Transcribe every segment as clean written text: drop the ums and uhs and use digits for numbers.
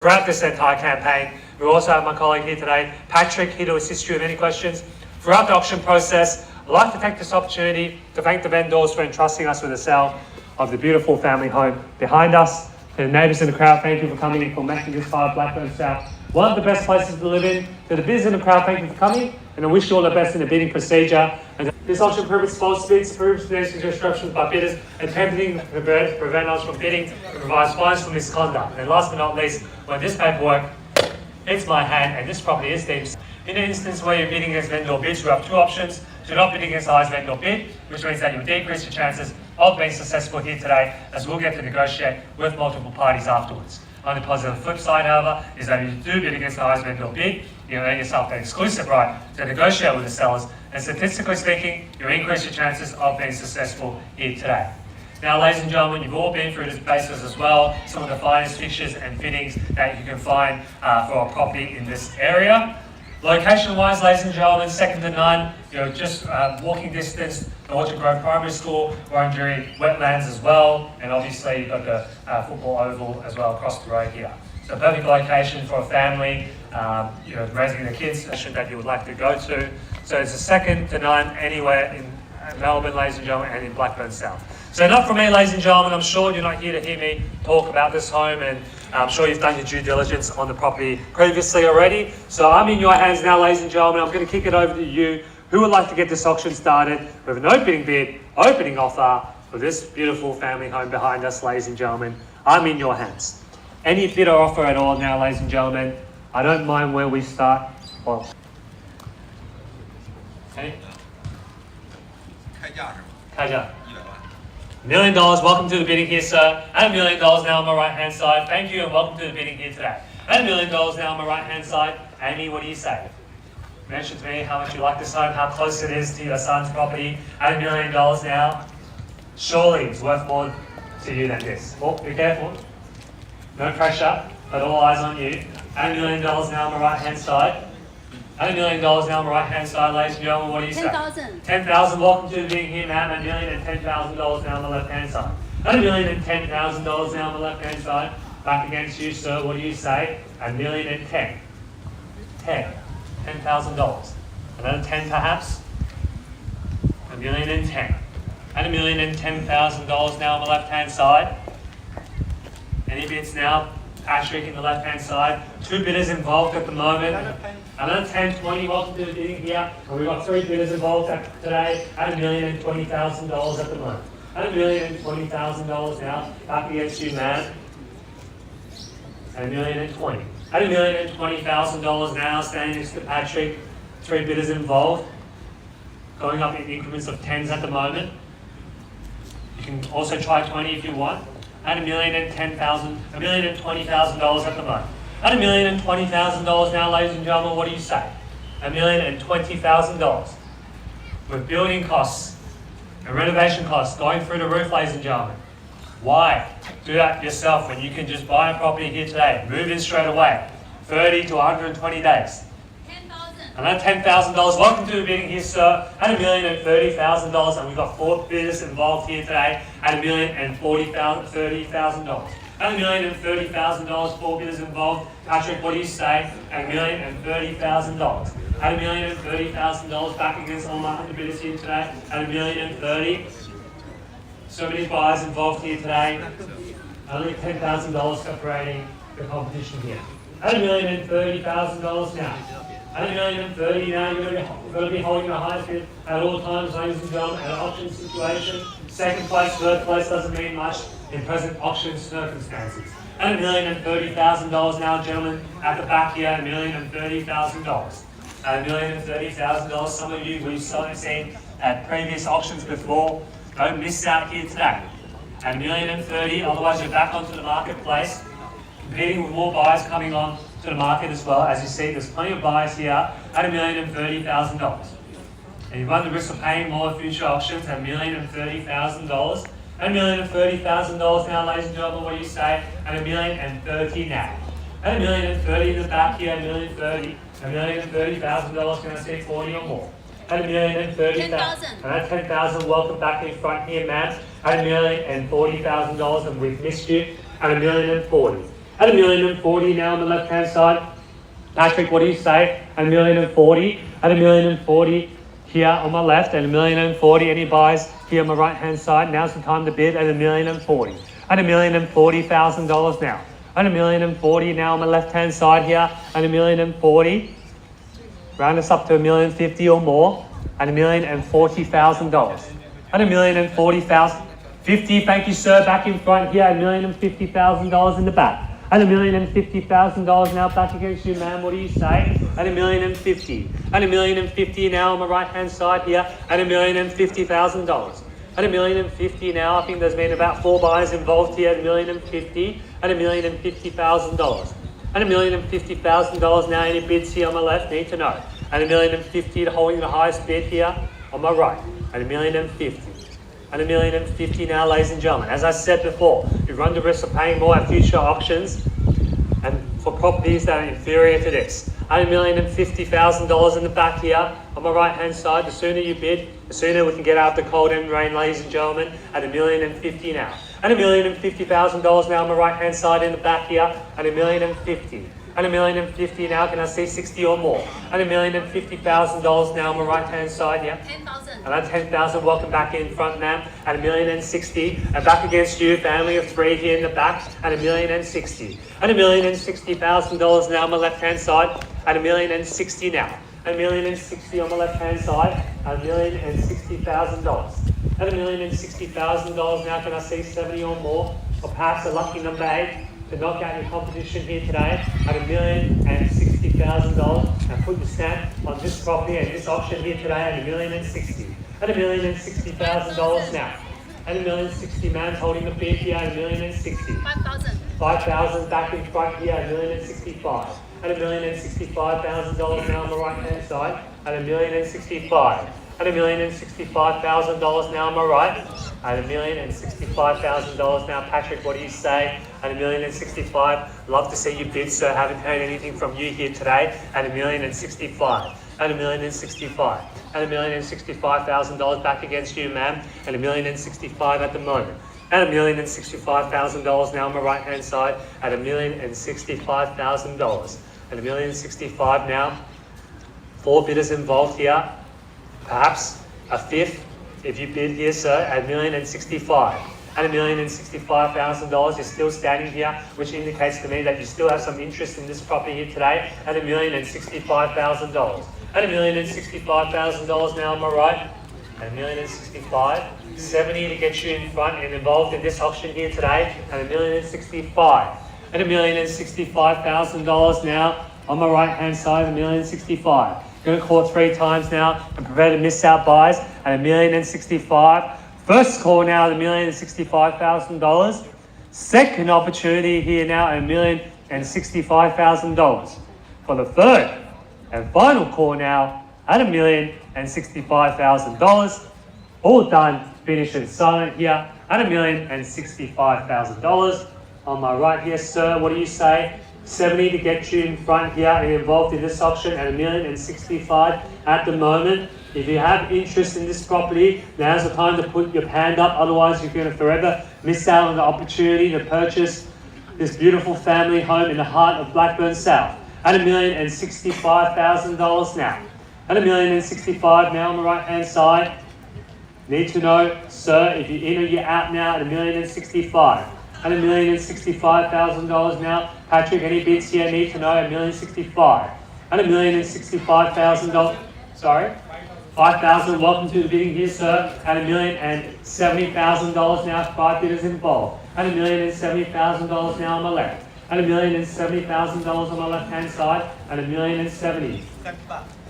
throughout this entire campaign. We also have my colleague here today, Patrick, here to assist you with any questions. Throughout the auction process, I'd like to take this opportunity to thank the vendors for entrusting us with the sale of the beautiful family home behind us. To the neighbours in the crowd, thank you for coming and for making this part of Blackburn South one of the best places to live in. To the bidders in the crowd, thank you for coming, and I wish you all the best in the bidding procedure. And this auction prohibits false bids, prohibits financial instructions by bidders, attempting to prevent us from bidding, and provides fines for misconduct. And last but not least, when this paperwork hits my hand and this property is deemed, in an instance where you're bidding against vendor bids, you have two options. Do not bid against the highest vendor bid, which means that you'll decrease your chances of being successful here today, as we'll get to negotiate with multiple parties afterwards. On the positive flip side, however, is that if you do bid against the highest vendor bid, you earn yourself the exclusive right to negotiate with the sellers, and statistically speaking, you increase your chances of being successful here today. Now, ladies and gentlemen, you've all been through this basis as well, some of the finest fixtures and fittings that you can find for a property in this area. Location-wise, ladies and gentlemen, second to none. You're just walking distance to Orchard Grove Primary School, Wurundjeri wetlands as well, and obviously you've got the football oval as well across the road here. So perfect location for a family, raising the kids that you would like to go to. So it's a second to none anywhere in Melbourne, ladies and gentlemen, and in Blackburn South. So enough from me, ladies and gentlemen. I'm sure you're not here to hear me talk about this home, and I'm sure you've done your due diligence on the property previously already. So I'm in your hands now, ladies and gentlemen. I'm going to kick it over to you. Who would like to get this auction started with an opening bid, opening offer for this beautiful family home behind us, ladies and gentlemen? I'm in your hands. Any bid or offer at all now, ladies and gentlemen. I don't mind where we start. Well, okay. $1 million. Welcome to the bidding here, sir. And $1 million now on my right hand side. Thank you and welcome to the bidding here today. And $1 million now on my right hand side. Amy, what do you say? Mention to me how much you like this home, how close it is to your son's property. And $1 million now. Surely it's worth more to you than this. Oh, be careful. No pressure, but all eyes on you. And $1 million now on my right hand side. And $1 million now on my right hand side, ladies and gentlemen, what do you say? 10,000. 10,000, welcome to the bidding here, ma'am. $1,010,000 now on the left hand side. And $1,010,000 now on the left hand side. Back against you, sir, what do you say? $1,010,000. $10,000. Another 10 perhaps? $1,010,000. And $1,010,000 now on the left hand side. Any bids now? Patrick in the left hand side. Two bidders involved at the moment. Another 10, 20, welcome to the bidding here. And we've got three bidders involved today at $1,020,000 at the moment. At $1,020,000 now, back against you, man. At $1,020,000. At $1,020,000 now, standing next to Patrick. Three bidders involved. Going up in increments of 10s at the moment. You can also try 20 if you want. At $1,020,000 at the moment. At $1,020,000 now, ladies and gentlemen, what do you say? $1,020,000. With building costs and renovation costs going through the roof, ladies and gentlemen. Why do that yourself when you can just buy a property here today, move in straight away, 30 to 120 days? And at $10,000, welcome to the bidding here, sir, at $1,030,000, and we've got four bidders involved here today at $1,030,000. At $1,030,000, four bidders involved. Patrick, what do you say? At $1,030,000. At $1,030,000, back against all my other bidders here today at $1,030,000. So many buyers involved here today. Only $10,000 separating the competition here. At $1,030,000 now. At $1,030,000 now, you're going to be holding the highest bid at all times, ladies and gentlemen, at an auction situation. Second place, third place doesn't mean much in present auction circumstances. At $1,030,000 now, gentlemen, at the back here, $1,030,000. At $1,030,000, some of you we've seen at previous auctions before. Don't miss out here today. At $1,030,000, otherwise you're back onto the marketplace, competing with more buyers coming on to the market as well. As you see, there's plenty of buyers here at $1,030,000. And you run the risk of paying more at future auctions at $1,030,000. At $1,030,000 now, ladies and gentlemen, what do you say? At $1,030,000 now. At $1,030,000 in the back here, $1,030,000. $1,030,000, can I see 40 or more? At $1,030,000. And at $10,000, welcome back in front here, Matt. At $1,040,000, and we've missed you. At $1,040,000. At $1,040,000 now on the left-hand side. Patrick, what do you say? At $1,040,000. At $1,040,000 here on my left. At $1,040,000. Any buys here on my right-hand side? Now's the time to bid at $1,040,000. At $1,040,000 now. At $1,040,000 now on the left-hand side here. At $1,040,000. Round us up to $1,050,000 or more. At $1,040,000. At $1,040,000. 50, thank you, sir. Back in front here at $1,050,000 in the back. At $1,050,000 now back against you, ma'am. What do you say? At $1,050,000. At $1,050,000 now on the right-hand side here. At $1,050,000. At $1,050,000 now, I think there's been about 4 buyers involved here at $1,050,000. At $1,050,000. At $1,050,000 now, any bids here on my left? Need to know. At $1,050,000 holding the highest bid here on my right. At $1,050,000. At $1,050,000 now, ladies and gentlemen. As I said before, you run the risk of paying more at future auctions and for properties that are inferior to this. At $1,050,000 in the back here on my right-hand side. The sooner you bid, the sooner we can get out the cold and rain, ladies and gentlemen. At $1,050,000 now. At $1,050,000 now on my right-hand side in the back here. At $1,050,000. At $1,050,000 now, can I see 60 or more? At $1,050,000 now on my right-hand side, yeah? 10,000. And at 10,000, welcome back in front, ma'am. At $1,060,000, and back against you, family of 3 here in the back. At $1,060,000. At $1,060,000 now on my left-hand side. At $1,060,000 now. At $1,060,000 on my left-hand side. At $1,060,000. At $1,060,000 now, can I see 70 or more? Or perhaps a lucky number 8. To knock out your competition here today at $1,060,000 and put your stamp on this property and this auction here today at $1,060,000. At $1,060,000 now. At $1,060,000, man's holding the bid here at $1,060,000. 5,000. 5,000 back in front here at $1,065,000. At $1,065,000 now on the right hand side at $1,065,000. At $1,065,000 now on my right. At $1,065,000 now, Patrick, what do you say? At $1,065,000, love to see you bid, sir. Haven't heard anything from you here today. At $1,065,000. At $1,065,000. At $1,065,000 back against you, ma'am. At $1,065,000 at the moment. At $1,065,000 now on my right hand side. At $1,065,000. At $1,065,000 now. 4 bidders involved here. Perhaps a 5th if you bid here, sir, at $1,065,000. At $1,065,000, you're still standing here, which indicates to me that you still have some interest in this property here today at $1,065,000. At $1,065,000 now on my right. At $1,065,000. 70 to get you in front and involved in this auction here today at $1,065,000. At $1,065,000 now on my right hand side, $1,065,000. Going to call it 3 times now and prepare to miss out buys at $1,065,000. First call now at $1,065,000. Second opportunity here now at $1,065,000. For the third and final call now at $1,065,000. All done, finish and silent here at $1,065,000. On my right here, sir, what do you say? 70 to get you in front here and involved in this auction at $1,065,000 at the moment. If you have interest in this property, now's the time to put your hand up. Otherwise, you're going to forever miss out on the opportunity to purchase this beautiful family home in the heart of Blackburn South at $1,065,000 now. At $1,065,000 now on the right hand side. Need to know, sir, if you're in or you're out now at $1,065,000. At $1,065,000 now. Patrick, any bids here? Need to know at $1,065,000. At $1,065,000. Sorry? 5,000. Welcome to the bidding here, sir. At $1,070,000 now. 5 bidders involved. At $1,070,000 now on my left. At $1,070,000 on my left hand side. At $1,070,000.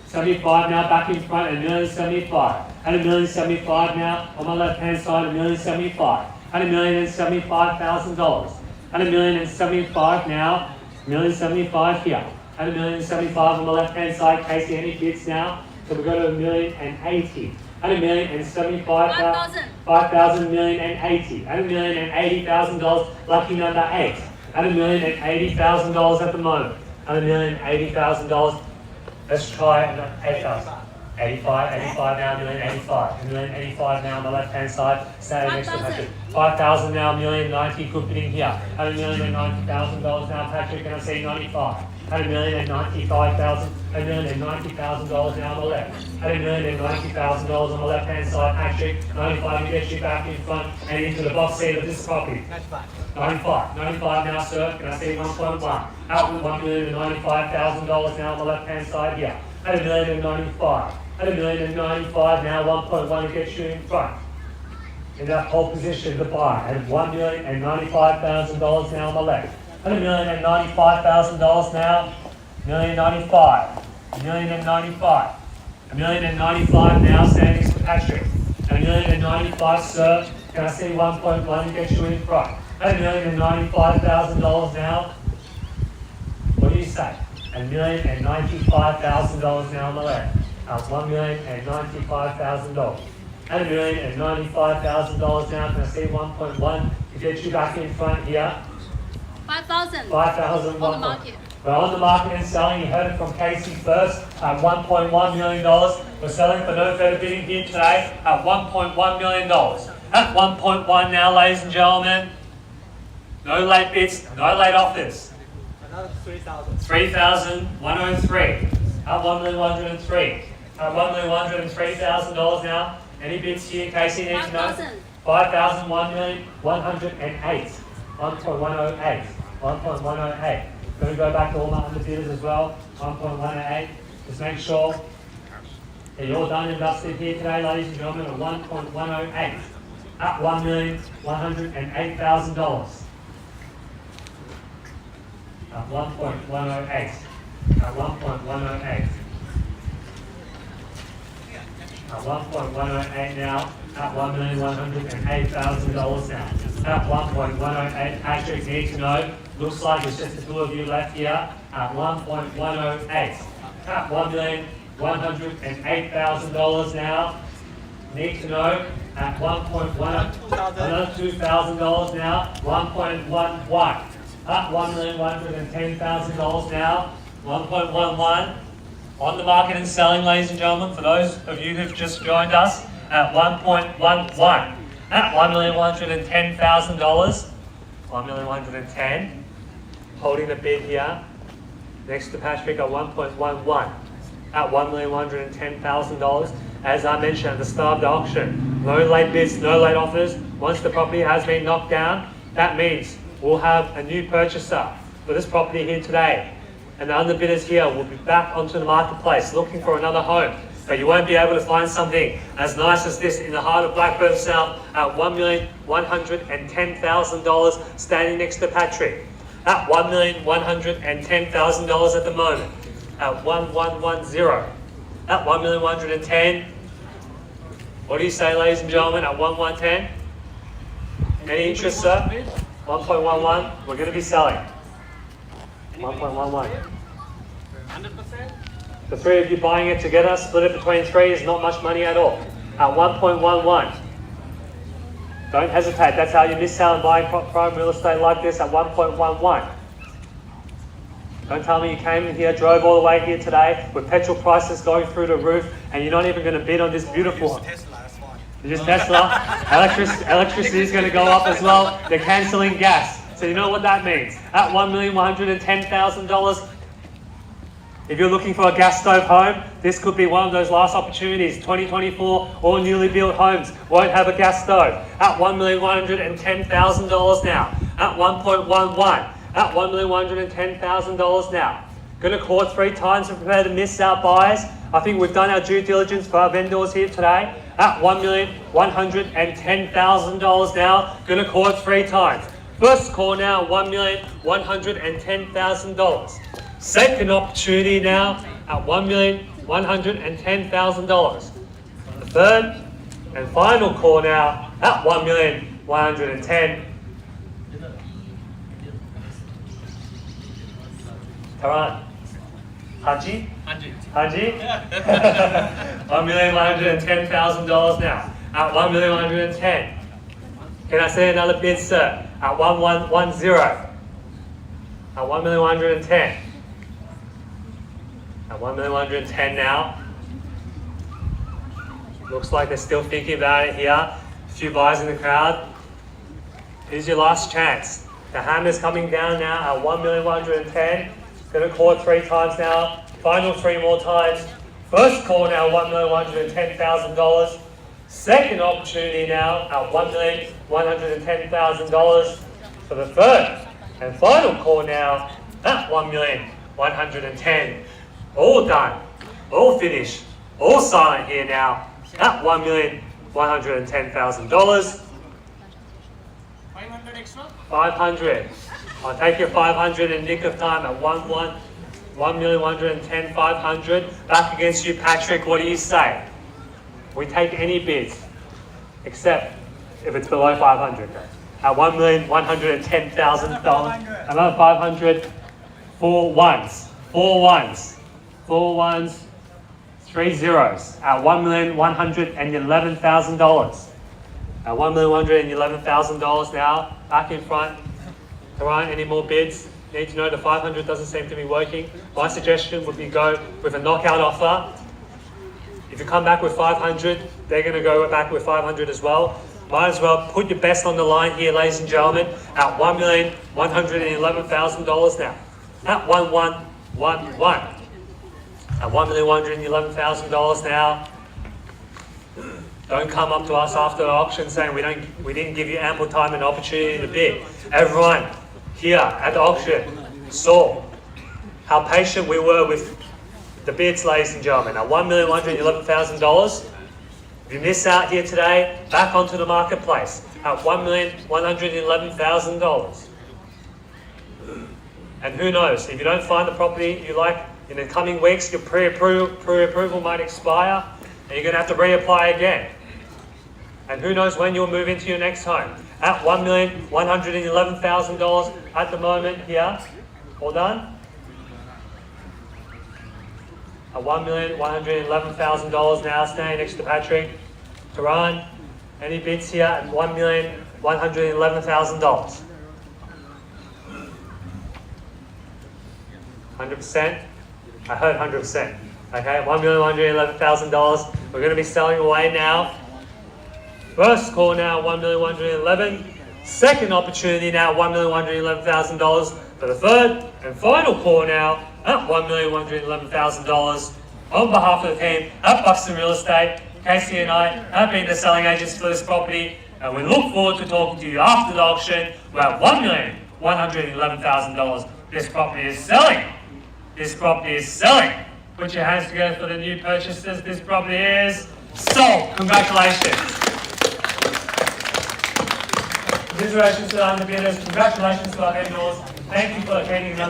75 now back in front at $1,075,000. At $1,075,000 now on my left hand side at $1,075,000. At $1,075,000. At $1,075,000 now, $1,075,000 here. At $1,075,000 on the left hand side, Casey, any bids now? So we go to $1,080,000. At $1,075,000, 5,000, $1,080,000. At $1,080,000, lucky number 8. At $1,080,000 at the moment. At $1,080,000, let's try 8,000. 85, 85 now, 1,085. 1,085 now on the left hand side. Standing next to Patrick. 5,000 now, 1,090. Good bidding here. At $1,090,000 now, Patrick. Can I see 95? At $1,095,000. At $1,090,000 now on the left. At $1,090,000 on the left hand side, Patrick. 95 to get you back in front and into the box seat of this property. 95. 95 now, sir. Can I see 1.1? At $1,095,000 now on the left hand side here. At $1,095. At $1,095 now, 1.1 to get you in front. In that pole position to buy. At $1,095,000 now on the left. At $1,095,000 now. $1,095. $1,095. $1,095 now, standing next to Patrick. At $1,095, sir. Can I see 1.1 to get you in front? At $1,095,000 now. What do you say? At $1,095,000 now on the left. $1,095,000. At $1,095,000 now, can I see 1.1 to get you back in front here? 5,000. 5,000 on the market. We're on the market and selling. You heard it from Casey first at $1.1 million. We're selling for no further bidding here today at $1.1 million. At 1.1 now, ladies and gentlemen. No late bids, no late offers. Another 3,000. 3,103. At $1,103,000. At $1,103,000 now. Any bids here, Casey needs to know? 5,000. 5,000, 1,108. 1.108. 1.108. Going to go back to all my underbidders as well. 1.108. Just make sure that you're done and dusted here today, ladies and gentlemen, at 1.108. At $1,108,000. At 1.108. At 1.108. At 1.108 now. At $1,108,000 now. At 1.108, Patrick needs to know. Looks like it's just the two of you left here. At 1.108. At $1,108,000 now. Need to know. At another $2,000 now. 1.11. At $1,110,000 now. 1.11. On the market and selling, ladies and gentlemen, for those of you who've just joined us, at 1.11. At $1,110,000. 1,110. Holding the bid here. Next to Patrick at 1.11. At $1,110,000. As I mentioned at the start of the auction, no late bids, no late offers. Once the property has been knocked down, that means we'll have a new purchaser for this property here today. And the underbidders here will be back onto the marketplace looking for another home. But you won't be able to find something as nice as this in the heart of Blackburn South at $1,110,000 standing next to Patrick. At $1,110,000 at the moment. At 1,110. At $1,110,000. What do you say, ladies and gentlemen, at 1,110? Any interest, sir? 1.11. We're going to be selling. 1.11. 100%? The three of you buying it together, split it between three, is not much money at all. At 1.11. Don't hesitate. That's how you miss out on buying prime real estate like this at 1.11. Don't tell me you came in here, drove all the way here today with petrol prices going through the roof, and you're not even going to bid on this beautiful one. You just Tesla. Electricity is going to go up as well. They're cancelling gas. So you know what that means. At $1,110,000, if you're looking for a gas stove home, this could be one of those last opportunities. 2024, all newly built homes won't have a gas stove. At $1,110,000 now. At 1.11. At $1,110,000 now. Going to court 3 times and prepare to miss out buyers. I think we've done our due diligence for our vendors here today. At $1,110,000 now. Going to court 3 times. First call now, $1,110,000. Second opportunity now at $1,110,000. The third and final call now at $1,110,000. Taran. Haji? Haji? $1,110,000 now at $1,110,000. Can I say another bid, sir? At 1,110. At 1,110,000. At 1,110,000 now. Looks like they're still thinking about it here. A few buyers in the crowd. Here's your last chance. The hammer's coming down now at 1,110,000. Gonna call it 3 times now. Final 3 more times. First call now, $1,110,000. Second opportunity now at $1,110,000 for the third and final call now at $1,110,000. All done, all finished, all silent here now at $1,110,000. 500 extra? 500. I'll take your 500 in nick of time at 1,110,500. Back against you, Patrick. What do you say? We take any bids, except if it's below 500. At $1,110,000. Another 500. 4 ones. 4 ones. 4 ones. 3 zeros. At $1,111,000. At $1,111,000 now. Back in front. Ryan, any more bids? Need to know the 500 doesn't seem to be working. My suggestion would be go with a knockout offer. If you come back with 500, they're going to go back with 500 as well. Might as well put your best on the line here, ladies and gentlemen, at $1,111,000 now. At 1111. At $1,111,000 now. Don't come up to us after the auction saying we didn't give you ample time and opportunity to bid. Everyone here at the auction saw how patient we were with the bids, ladies and gentlemen. At $1,111,000. If you miss out here today, back onto the marketplace at $1,111,000. And who knows, if you don't find the property you like in the coming weeks, your pre-approval might expire and you're going to have to reapply again. And who knows when you'll move into your next home. At $1,111,000 at the moment here. All done? At $1,111,000 now, standing next to Patrick. Taran, any bids here at $1,111,000? 100%? I heard 100%. Okay, $1,111,000. We're going to be selling away now. First call now, $1,111,000. Second opportunity now, $1,111,000 for the third and final call now at $1,111,000. On behalf of the team at Buxton Real Estate, Casey and I have been the selling agents for this property, and we look forward to talking to you after the auction. We're at $1,111,000. This property is selling. This property is selling. Put your hands together for the new purchasers. This property is sold. Congratulations. Congratulations to the underbidders. Congratulations to our vendors. Thank you for attending another